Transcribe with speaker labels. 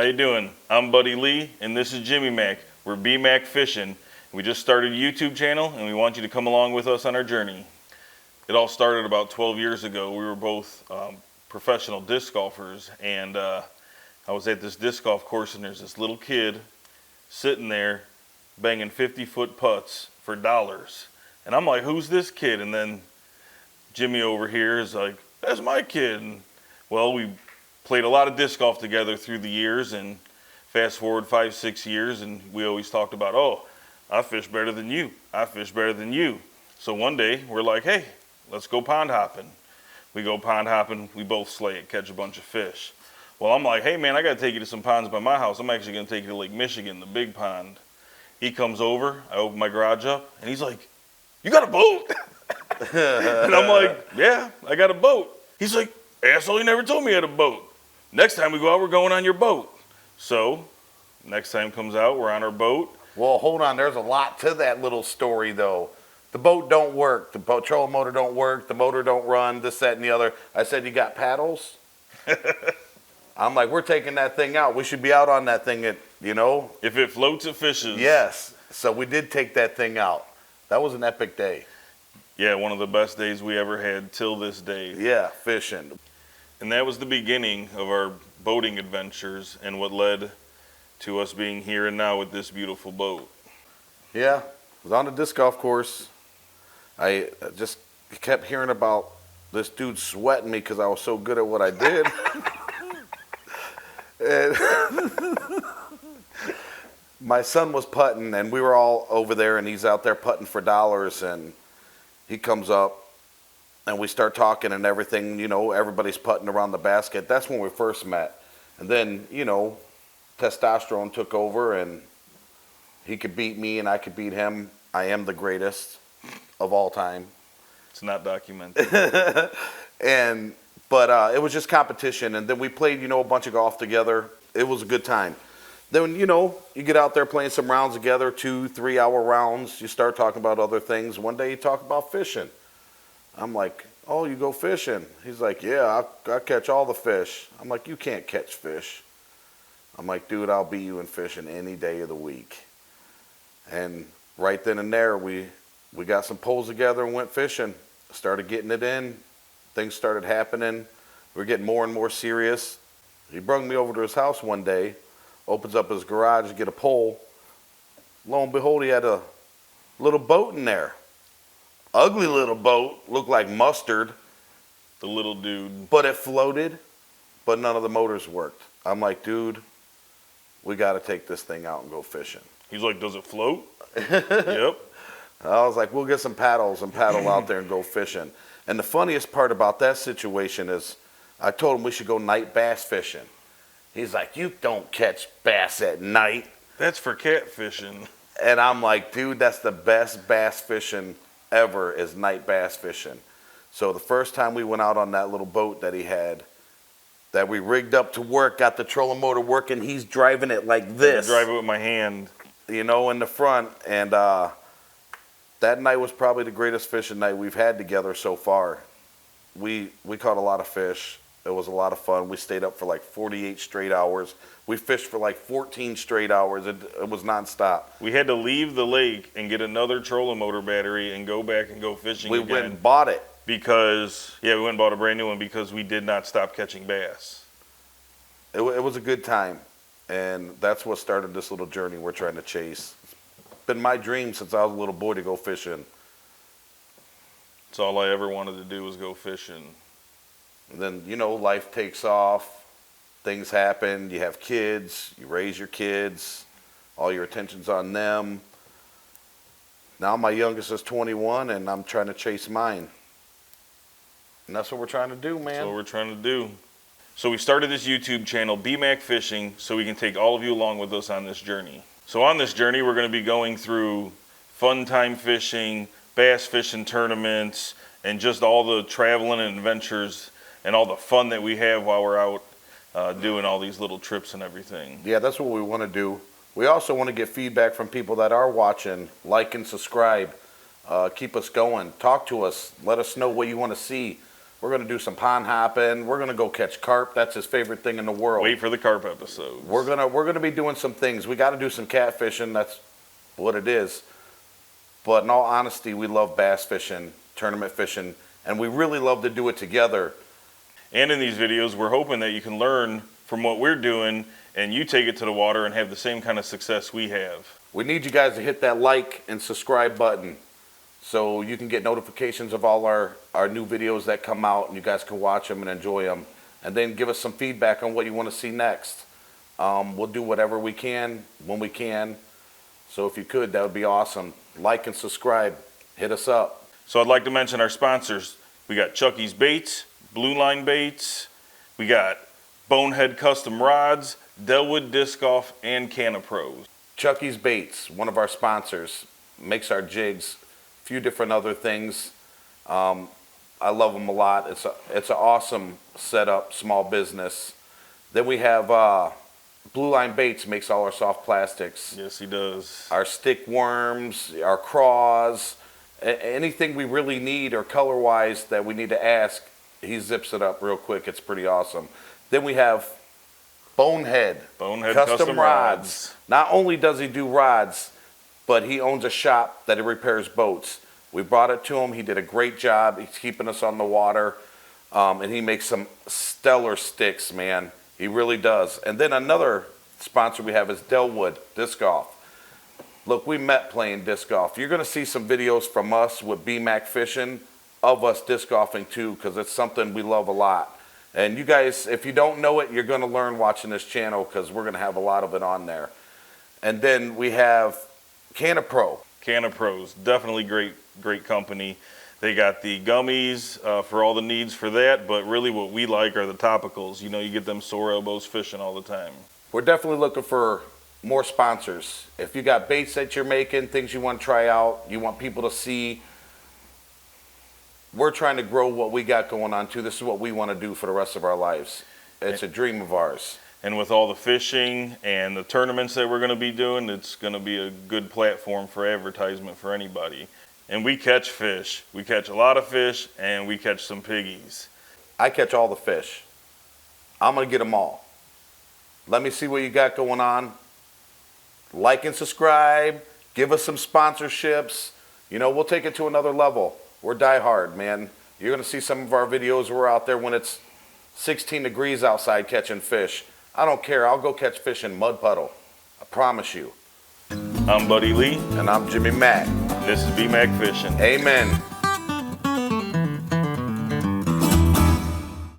Speaker 1: you doing? I'm Buddy Lee, and this is Jimmy Mac. We're B-Mac Fishing. We just started a YouTube channel, and we want you to come along with us on our journey. It all started about 12 years ago. We were both professional disc golfers, and I was at this disc golf course, and there's this little kid sitting there banging 50-foot putts for dollars. And I'm like, who's this kid? And then Jimmy over here is like, that's my kid. And, well, we played a lot of disc golf together through the years, and fast forward 5-6 years, and we always talked about, oh, I fish better than you. I fish better than you. So one day, we're like, hey, let's go pond hopping. We go pond hopping, we both slay it, catch a bunch of fish. Well, I'm like, hey man, I gotta take you to some ponds by my house. I'm actually gonna take you to Lake Michigan, the big pond. He comes over, I open my garage up, and he's like, you got a boat? And I'm like, yeah, I got a boat. He's like, asshole, you never told me you had a boat. Next time we go out, we're going on your boat. So, next time comes out, we're on our boat.
Speaker 2: Well, hold on, there's a lot to that little story though. The boat don't work, the trolling motor don't work, the motor don't run, this, that, and the other. I said, you got paddles? I'm like, we're taking that thing out. We should be out on that thing,
Speaker 1: If it floats, it fishes.
Speaker 2: Yes, so we did take that thing out. That was an epic day.
Speaker 1: Yeah, one of the best days we ever had till this day.
Speaker 2: Yeah, fishing.
Speaker 1: And that was the beginning of our boating adventures and what led to us being here and now with this beautiful boat.
Speaker 2: Yeah, I was on a disc golf course. I just kept hearing about this dude sweating me because I was so good at what I did. And my son was putting, and we were all over there, and he's out there putting for dollars, and he comes up, and we start talking and everything, everybody's putting around the basket. That's when we first met. And then, testosterone took over, and he could beat me, and I could beat him. I am the greatest of all time.
Speaker 1: It's not documented.
Speaker 2: But it was just competition, and then we played, a bunch of golf together. It was a good time. Then, you get out there playing some rounds together, 2-3 hour rounds. You start talking about other things. One day you talk about fishing. I'm like, oh, you go fishing? He's like, yeah, I catch all the fish. I'm like, you can't catch fish. I'm like, dude, I'll beat you in fishing any day of the week. And right then and there, we got some poles together and went fishing. Started getting it in. Things started happening. We were getting more and more serious. He brought me over to his house one day, opens up his garage to get a pole. Lo and behold, he had a little boat in there. Ugly little boat, looked like mustard.
Speaker 1: The little dude.
Speaker 2: But it floated, but none of the motors worked. I'm like, dude, we got to take this thing out and go fishing.
Speaker 1: He's like, does it float? Yep.
Speaker 2: I was like, we'll get some paddles and paddle out there and go fishing. And the funniest part about that situation is I told him we should go night bass fishing. He's like, you don't catch bass at night.
Speaker 1: That's for catfishing.
Speaker 2: And I'm like, dude, that's the best bass fishing ever is night bass fishing. So the first time we went out on that little boat that he had, that we rigged up to work, got the trolling motor working, he's driving it like this.
Speaker 1: I drive it with my hand.
Speaker 2: In the front. And that night was probably the greatest fishing night we've had together so far. We caught a lot of fish. It was a lot of fun. We stayed up for like 48 straight hours. We fished for like 14 straight hours. It was nonstop.
Speaker 1: We had to leave the lake and get another trolling motor battery and go back and go fishing again.
Speaker 2: We went and bought it.
Speaker 1: Because, we went and bought a brand new one because we did not stop catching bass.
Speaker 2: It was a good time. And that's what started this little journey we're trying to chase. It's been my dream since I was a little boy to go fishing.
Speaker 1: It's all I ever wanted to do was go fishing.
Speaker 2: And then, life takes off. Things happen. You have kids. You raise your kids. All your attention's on them. Now my youngest is 21, and I'm trying to chase mine. And that's what we're trying to do, man.
Speaker 1: That's what we're trying to do. So we started this YouTube channel, B-Mac Fishing, so we can take all of you along with us on this journey. So on this journey, we're going to be going through fun time fishing, bass fishing tournaments, and just all the traveling and adventures and all the fun that we have while we're out doing all these little trips and everything.
Speaker 2: Yeah, that's what we want to do. We also want to get feedback from people that are watching. Like and subscribe. Keep us going. Talk to us. Let us know what you want to see. We're going to do some pond hopping. We're going to go catch carp. That's his favorite thing in the world.
Speaker 1: Wait for the carp episodes.
Speaker 2: We're gonna be doing some things. We got to do some catfishing. That's what it is. But in all honesty, we love bass fishing, tournament fishing, and we really love to do it together.
Speaker 1: And in these videos, we're hoping that you can learn from what we're doing and you take it to the water and have the same kind of success we have.
Speaker 2: We need you guys to hit that like and subscribe button so you can get notifications of all our new videos that come out, and you guys can watch them and enjoy them. And then give us some feedback on what you want to see next. We'll do whatever we can when we can. So if you could, that would be awesome. Like and subscribe. Hit us up.
Speaker 1: So I'd like to mention our sponsors. We got Chucky's Baits, Blue Line Baits, we got Bonehead Custom Rods, Delwood Disc Golf, and Canapros.
Speaker 2: Chucky's Baits, one of our sponsors, makes our jigs, a few different other things. I love them a lot. It's an awesome setup, small business. Then we have Blue Line Baits, makes all our soft plastics.
Speaker 1: Yes, he does.
Speaker 2: Our stick worms, our craws, anything we really need or color-wise that we need to ask, he zips it up real quick. It's pretty awesome. Then we have Bonehead Custom Rods. Not only does he do rods, but he owns a shop that he repairs boats. We brought it to him. He did a great job. He's keeping us on the water. And he makes some stellar sticks, man. He really does. And then another sponsor we have is Delwood Disc Golf. Look, we met playing disc golf. You're going to see some videos from us with BMAC Fishing of us disc golfing too, because it's something we love a lot. And you guys, if you don't know it, you're going to learn watching this channel, because we're going to have a lot of it on there. And then we have Canapro.
Speaker 1: Canapros, definitely great company. They got the gummies for all the needs for that, but really what we like are the topicals. You know, you get them sore elbows fishing all the time.
Speaker 2: We're definitely looking for more sponsors. If you got baits that you're making, things you want to try out, you want people to see, we're trying to grow what we got going on too. This is what we want to do for the rest of our lives. It's a dream of ours.
Speaker 1: And with all the fishing and the tournaments that we're going to be doing, it's going to be a good platform for advertisement for anybody. And we catch fish. We catch a lot of fish, and we catch some piggies.
Speaker 2: I catch all the fish. I'm going to get them all. Let me see what you got going on. Like and subscribe. Give us some sponsorships. You know, we'll take it to another level. We're die hard, man. You're going to see some of our videos. We're out there when it's 16 degrees outside catching fish. I don't care. I'll go catch fish in mud puddle. I promise you.
Speaker 1: I'm Buddy Lee.
Speaker 2: And I'm Jimmy Mack.
Speaker 1: This is BMAC Fishing.
Speaker 2: Amen.